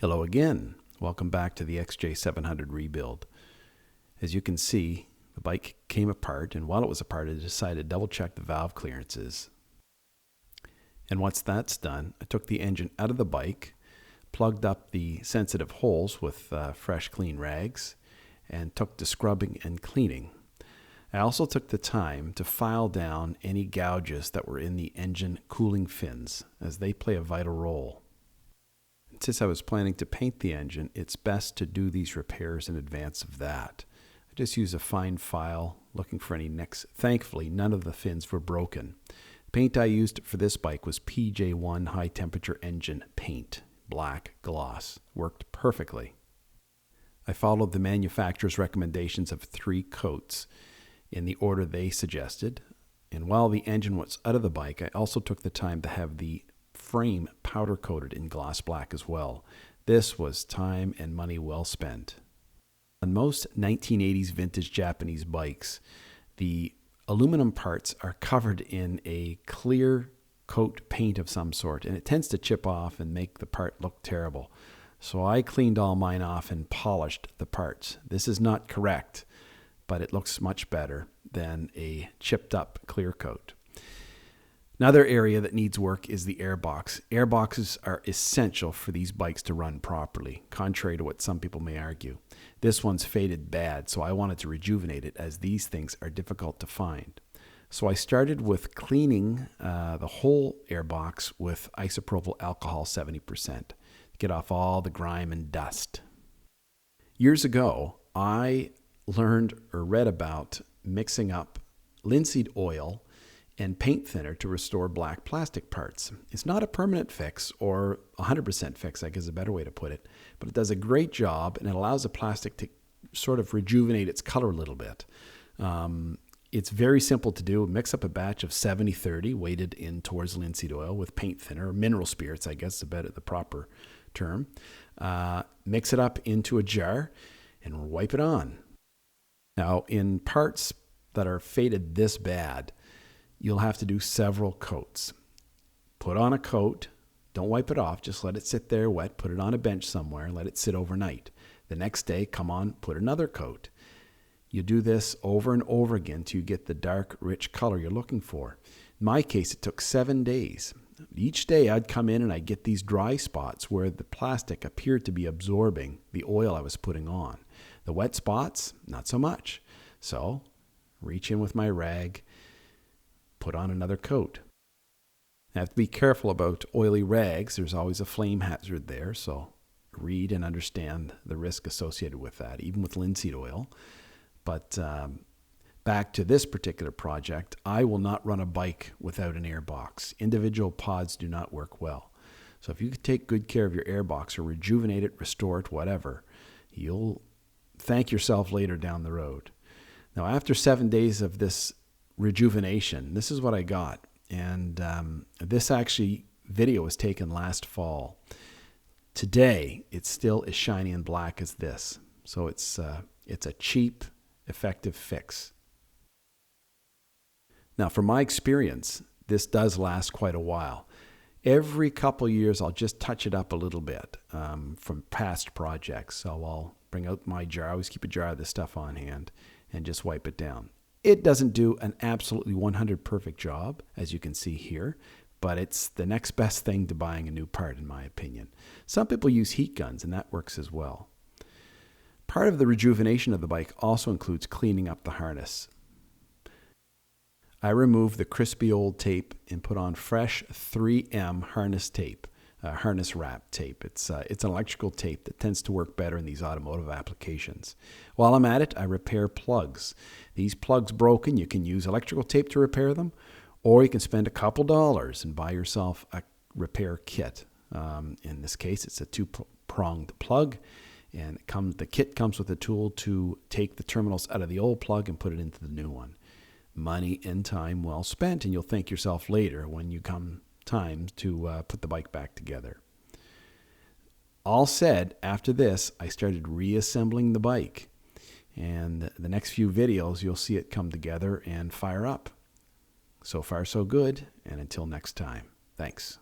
Hello again. Welcome back to the XJ700 rebuild. As you can see, the bike came apart, and while it was apart, I decided to double check the valve clearances. And once that's done, I took the engine out of the bike, plugged up the sensitive holes with fresh clean rags, and took to scrubbing and cleaning. I also took the time to file down any gouges that were in the engine cooling fins, as they play a vital role. Since I was planning to paint the engine, it's best to do these repairs in advance of that. I just used a fine file looking for any nicks. Thankfully, none of the fins were broken. The paint I used for this bike was PJ1 high temperature engine paint, black gloss. Worked perfectly. I followed the manufacturer's recommendations of 3 coats in the order they suggested. And while the engine was out of the bike, I also took the time to have the frame powder coated in gloss black as well. This was time and money well spent. On most 1980s vintage Japanese bikes, the aluminum parts are covered in a clear coat paint of some sort, and it tends to chip off and make the part look terrible. So I cleaned all mine off and polished the parts. This is not correct, but it looks much better than a chipped up clear coat. Another area that needs work is the airbox. Airboxes are essential for these bikes to run properly, contrary to what some people may argue. This one's faded bad, so I wanted to rejuvenate it, as these things are difficult to find. So I started with cleaning the whole airbox with isopropyl alcohol 70% to get off all the grime and dust. Years ago, I learned or read about mixing up linseed oil and paint thinner to restore black plastic parts. It's not a permanent fix, or 100% fix, I guess is a better way to put it, but it does a great job, and it allows the plastic to sort of rejuvenate its color a little bit. It's very simple to do. Mix up a batch of 70-30 weighted in towards linseed oil with paint thinner, or mineral spirits, I guess is the proper term. Mix it up into a jar and wipe it on. Now, in parts that are faded this bad, you'll have to do several coats. Put on a coat, don't wipe it off, just let it sit there wet, put it on a bench somewhere, let it sit overnight. The next day, come on, put another coat. You do this over and over again till you get the dark, rich color you're looking for. In my case, it took 7 days. Each day I'd come in and I'd get these dry spots where the plastic appeared to be absorbing the oil I was putting on. The wet spots, not so much. So, reach in with my rag, put on another coat. I have to be careful about oily rags. There's always a flame hazard there, so read and understand the risk associated with that, even with linseed oil. But back to this particular project, I will not run a bike without an airbox. Individual pods do not work well. So if you could take good care of your airbox or rejuvenate it, restore it, whatever, you'll thank yourself later down the road. Now, after 7 days of this rejuvenation, this is what I got. And this video was taken last fall. Today, it's still as shiny and black as this. So it's a cheap, effective fix. Now, from my experience, this does last quite a while. Every couple years, I'll just touch it up a little bit from past projects. So I'll bring out my jar. I always keep a jar of this stuff on hand and just wipe it down. It doesn't do an absolutely 100 perfect job, as you can see here, but it's the next best thing to buying a new part, in my opinion. Some people use heat guns, and that works as well. Part of the rejuvenation of the bike also includes cleaning up the harness. I removed the crispy old tape and put on fresh 3M harness tape, harness wrap tape. It's an electrical tape that tends to work better in these automotive applications. While I'm at it, I repair plugs. These plugs broken, you can use electrical tape to repair them, or you can spend a couple dollars and buy yourself a repair kit. In this case, it's a 2-pronged plug, and the kit comes with a tool to take the terminals out of the old plug and put it into the new one. Money and time well spent, and you'll thank yourself later when you come time to put the bike back together. All said, after this, I started reassembling the bike. And the next few videos, you'll see it come together and fire up. So far, so good. And until next time, thanks.